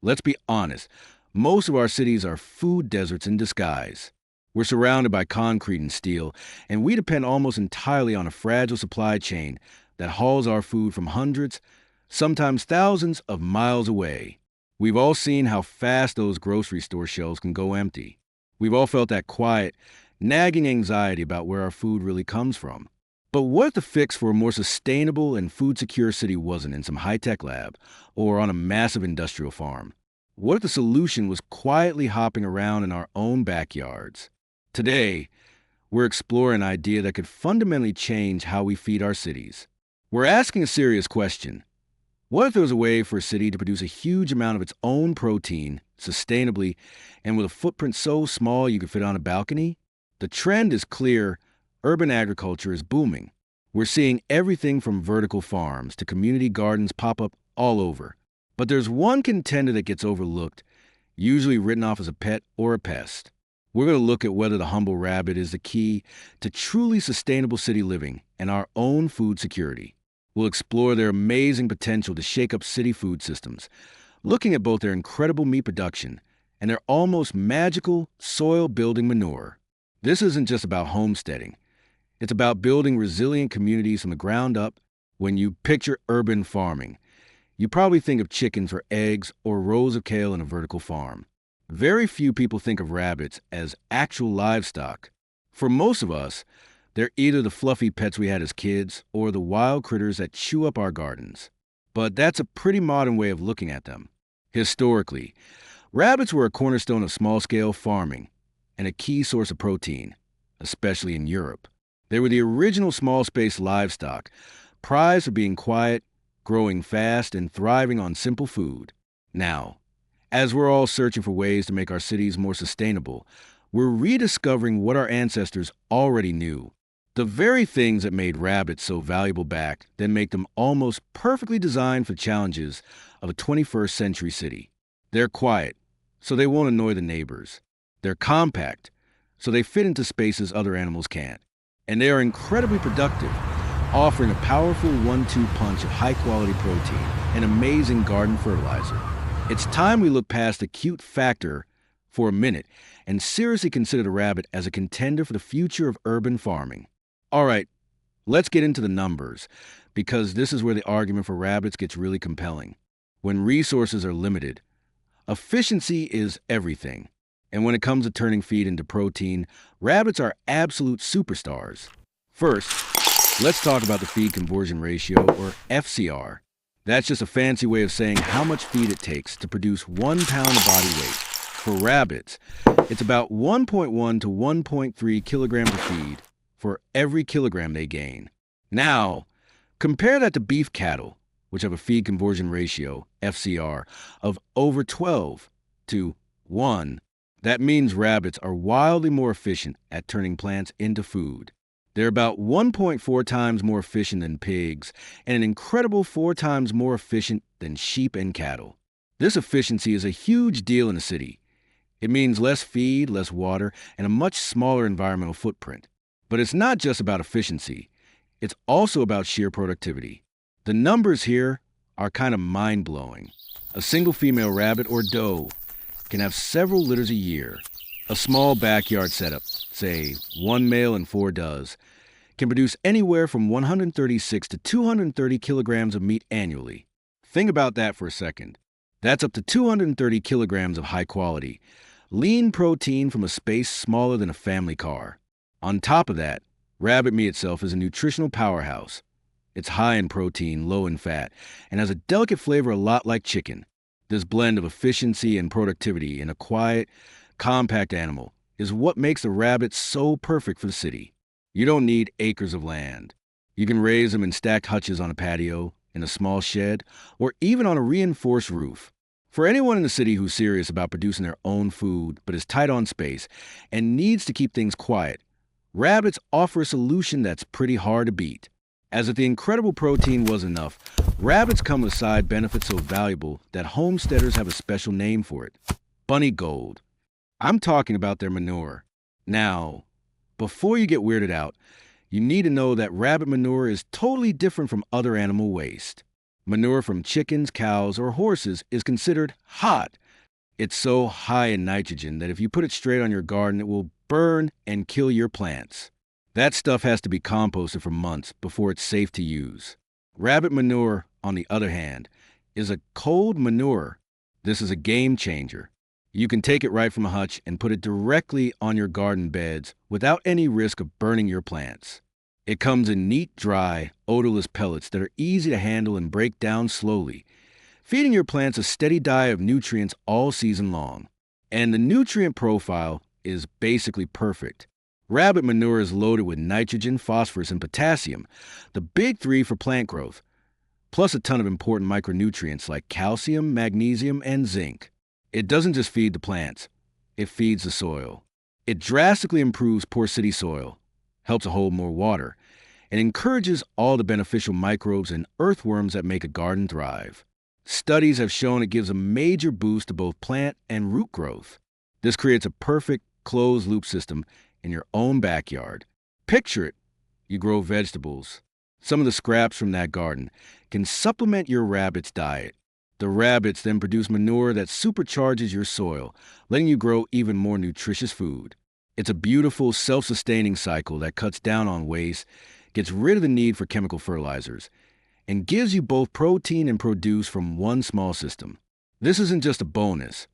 Let's be honest, most of our cities are food deserts in disguise. We're surrounded by concrete and steel, and we depend almost entirely on a fragile supply chain that hauls our food from hundreds, sometimes thousands of miles away. We've all seen how fast those grocery store shelves can go empty. We've all felt that quiet, nagging anxiety about where our food really comes from. But what if the fix for a more sustainable and food secure city wasn't in some high tech lab or on a massive industrial farm? What if the solution was quietly hopping around in our own backyards? Today, we're exploring an idea that could fundamentally change how we feed our cities. We're asking a serious question. What if there was a way for a city to produce a huge amount of its own protein sustainably and with a footprint so small you could fit on a balcony? The trend is clear. Urban agriculture is booming. We're seeing everything from vertical farms to community gardens pop up all over. But there's one contender that gets overlooked, usually written off as a pet or a pest. We're going to look at whether the humble rabbit is the key to truly sustainable city living and our own food security. We'll explore their amazing potential to shake up city food systems, looking at both their incredible meat production and their almost magical soil-building manure. This isn't just about homesteading. It's about building resilient communities from the ground up. When you picture urban farming, you probably think of chickens for eggs or rows of kale in a vertical farm. Very few people think of rabbits as actual livestock. For most of us, they're either the fluffy pets we had as kids or the wild critters that chew up our gardens. But that's a pretty modern way of looking at them. Historically, rabbits were a cornerstone of small-scale farming and a key source of protein, especially in Europe. They were the original small-space livestock, prized for being quiet, growing fast, and thriving on simple food. Now, as we're all searching for ways to make our cities more sustainable, we're rediscovering what our ancestors already knew. The very things that made rabbits so valuable back then make them almost perfectly designed for challenges of a 21st century city. They're quiet, so they won't annoy the neighbors. They're compact, so they fit into spaces other animals can't. And they are incredibly productive, offering a powerful 1-2 punch of high-quality protein and amazing garden fertilizer. It's time we look past the cute factor for a minute and seriously consider the rabbit as a contender for the future of urban farming. All right, let's get into the numbers, because this is where the argument for rabbits gets really compelling. When resources are limited, efficiency is everything. And when it comes to turning feed into protein, rabbits are absolute superstars. First, let's talk about the feed conversion ratio, or FCR. That's just a fancy way of saying how much feed it takes to produce 1 pound of body weight. For rabbits, it's about 1.1 to 1.3 kilograms of feed for every kilogram they gain. Now, compare that to beef cattle, which have a feed conversion ratio, FCR, of over 12 to 1. That means rabbits are wildly more efficient at turning plants into food. They're about 1.4 times more efficient than pigs and an incredible 4 times more efficient than sheep and cattle. This efficiency is a huge deal in a city. It means less feed, less water, and a much smaller environmental footprint. But it's not just about efficiency. It's also about sheer productivity. The numbers here are kind of mind-blowing. A single female rabbit or doe can have several litters a year. A small backyard setup, say 1 male and 4 does, can produce anywhere from 136 to 230 kilograms of meat annually. Think about that for a second. That's up to 230 kilograms of high-quality, lean protein from a space smaller than a family car. On top of that, rabbit meat itself is a nutritional powerhouse. It's high in protein, low in fat, and has a delicate flavor a lot like chicken. This blend of efficiency and productivity in a quiet, compact animal is what makes the rabbit so perfect for the city. You don't need acres of land. You can raise them in stacked hutches on a patio, in a small shed, or even on a reinforced roof. For anyone in the city who's serious about producing their own food but is tight on space and needs to keep things quiet, rabbits offer a solution that's pretty hard to beat. As if the incredible protein was enough, rabbits come with side benefits so valuable that homesteaders have a special name for it: bunny gold. I'm talking about their manure. Now, before you get weirded out, you need to know that rabbit manure is totally different from other animal waste. Manure from chickens, cows, or horses is considered hot. It's so high in nitrogen that if you put it straight on your garden, it will burn and kill your plants. That stuff has to be composted for months before it's safe to use. Rabbit manure, on the other hand, is a cold manure. This is a game changer. You can take it right from a hutch and put it directly on your garden beds without any risk of burning your plants. It comes in neat, dry, odorless pellets that are easy to handle and break down slowly, feeding your plants a steady diet of nutrients all season long. And the nutrient profile is basically perfect. Rabbit manure is loaded with nitrogen, phosphorus, and potassium, the big three for plant growth, plus a ton of important micronutrients like calcium, magnesium, and zinc. It doesn't just feed the plants, it feeds the soil. It drastically improves poor city soil, helps it hold more water, and encourages all the beneficial microbes and earthworms that make a garden thrive. Studies have shown it gives a major boost to both plant and root growth. This creates a perfect closed-loop system in your own backyard. Picture it. You grow vegetables. Some of the scraps from that garden can supplement your rabbit's diet. The rabbits then produce manure that supercharges your soil, letting you grow even more nutritious food. It's a beautiful, self-sustaining cycle that cuts down on waste, gets rid of the need for chemical fertilizers, and gives you both protein and produce from one small system. This isn't just a bonus.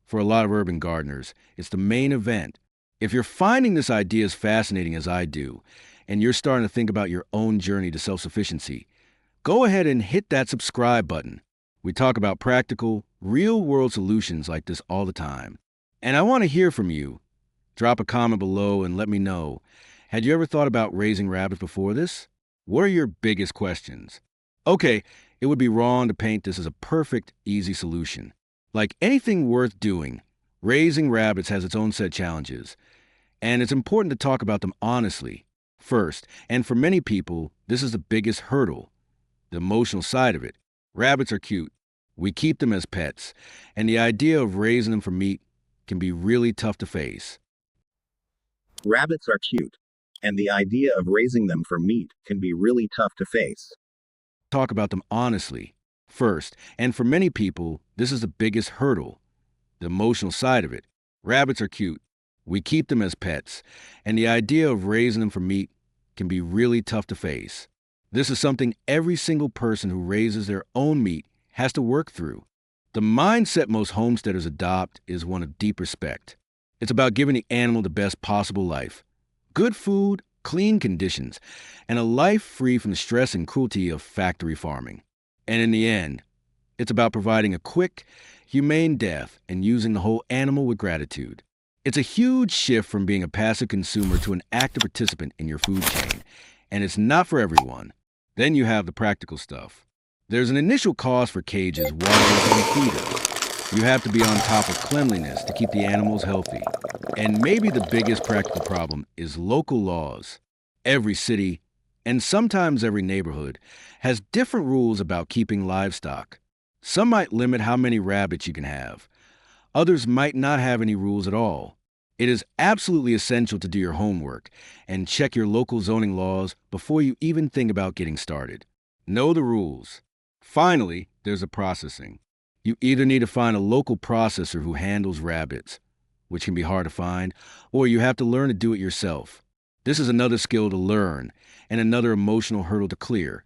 For a lot of urban gardeners, it's the main event. If you're finding this idea as fascinating as I do, and you're starting to think about your own journey to self-sufficiency, go ahead and hit that subscribe button. We talk about practical, real-world solutions like this all the time. And I want to hear from you. Drop a comment below and let me know. Had you ever thought about raising rabbits before this? What are your biggest questions? Okay, it would be wrong to paint this as a perfect, easy solution. Like anything worth doing, raising rabbits has its own set of challenges, and it's important to talk about them honestly first. And for many people, this is the biggest hurdle, the emotional side of it. Rabbits are cute. We keep them as pets, and the idea of raising them for meat can be really tough to face. Rabbits are cute, and the idea of raising them for meat can be really tough to face. Talk about them honestly first. And for many people, this is the biggest hurdle, the emotional side of it. Rabbits are cute. We keep them as pets, and the idea of raising them for meat can be really tough to face. This is something every single person who raises their own meat has to work through. The mindset most homesteaders adopt is one of deep respect. It's about giving the animal the best possible life. Good food, clean conditions, and a life free from the stress and cruelty of factory farming. And in the end, it's about providing a quick, humane death and using the whole animal with gratitude. It's a huge shift from being a passive consumer to an active participant in your food chain, and it's not for everyone. Then you have the practical stuff. There's an initial cost for cages, water, and feeders. You have to be on top of cleanliness to keep the animals healthy. And maybe the biggest practical problem is local laws. Every city, and sometimes every neighborhood, has different rules about keeping livestock. Some might limit how many rabbits you can have. Others might not have any rules at all. It is absolutely essential to do your homework and check your local zoning laws before you even think about getting started. Know the rules. Finally, there's the processing. You either need to find a local processor who handles rabbits, which can be hard to find, or you have to learn to do it yourself. This is another skill to learn and another emotional hurdle to clear.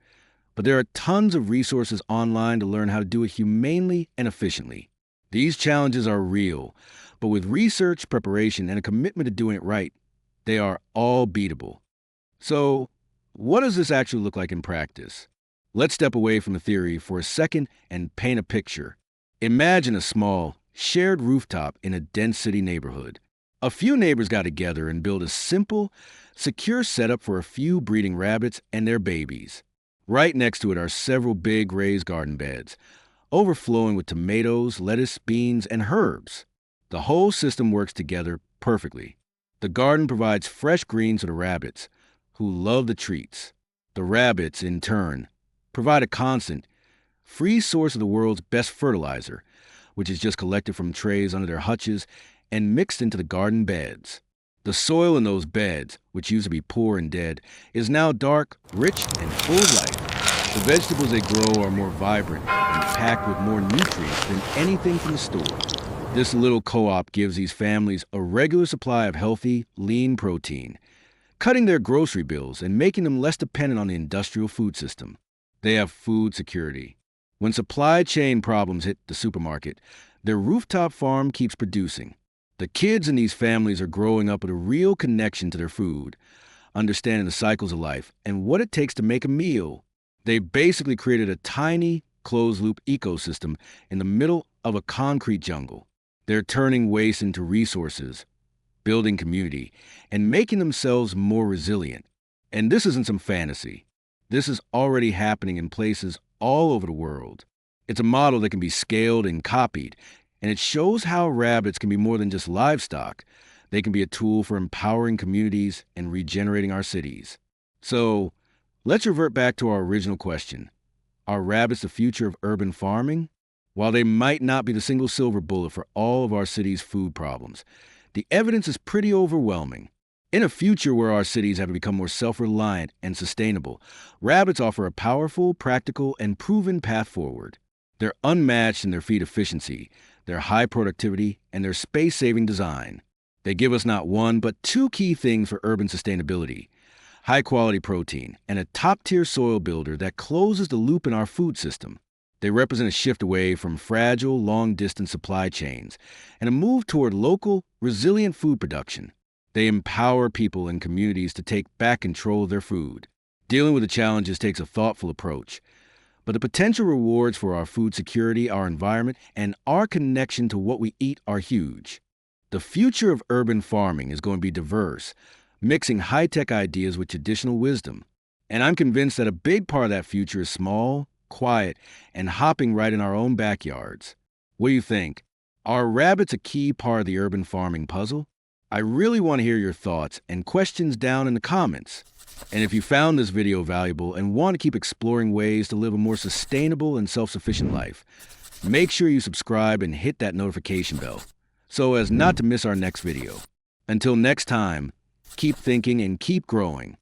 But there are tons of resources online to learn how to do it humanely and efficiently. These challenges are real, but with research, preparation, and a commitment to doing it right, they are all beatable. So, what does this actually look like in practice? Let's step away from the theory for a second and paint a picture. Imagine a small, shared rooftop in a dense city neighborhood. A few neighbors got together and built a simple, secure setup for a few breeding rabbits and their babies. Right next to it are several big raised garden beds, overflowing with tomatoes, lettuce, beans, and herbs. The whole system works together perfectly. The garden provides fresh greens to the rabbits, who love the treats. The rabbits, in turn, provide a constant, free source of the world's best fertilizer, which is just collected from trays under their hutches and mixed into the garden beds. The soil in those beds, which used to be poor and dead, is now dark, rich, and full of life. The vegetables they grow are more vibrant and packed with more nutrients than anything from the store. This little co-op gives these families a regular supply of healthy, lean protein, cutting their grocery bills and making them less dependent on the industrial food system. They have food security. When supply chain problems hit the supermarket, their rooftop farm keeps producing. The kids in these families are growing up with a real connection to their food, understanding the cycles of life and what it takes to make a meal. They basically created a tiny, closed-loop ecosystem in the middle of a concrete jungle. They're turning waste into resources, building community, and making themselves more resilient. And this isn't some fantasy. This is already happening in places all over the world. It's a model that can be scaled and copied, and it shows how rabbits can be more than just livestock. They can be a tool for empowering communities and regenerating our cities. So, let's revert back to our original question. Are rabbits the future of urban farming? While they might not be the single silver bullet for all of our city's food problems, the evidence is pretty overwhelming. In a future where our cities have become more self-reliant and sustainable, rabbits offer a powerful, practical, and proven path forward. They're unmatched in their feed efficiency, their high productivity, and their space-saving design. They give us not one, but two key things for urban sustainability: high-quality protein and a top-tier soil builder that closes the loop in our food system. They represent a shift away from fragile, long-distance supply chains and a move toward local, resilient food production. They empower people and communities to take back control of their food. Dealing with the challenges takes a thoughtful approach, but the potential rewards for our food security, our environment, and our connection to what we eat are huge. The future of urban farming is going to be diverse, mixing high-tech ideas with traditional wisdom. And I'm convinced that a big part of that future is small, quiet, and hopping right in our own backyards. What do you think? Are rabbits a key part of the urban farming puzzle? I really want to hear your thoughts and questions down in the comments. And if you found this video valuable and want to keep exploring ways to live a more sustainable and self-sufficient life, make sure you subscribe and hit that notification bell so as not to miss our next video. Until next time, keep thinking and keep growing.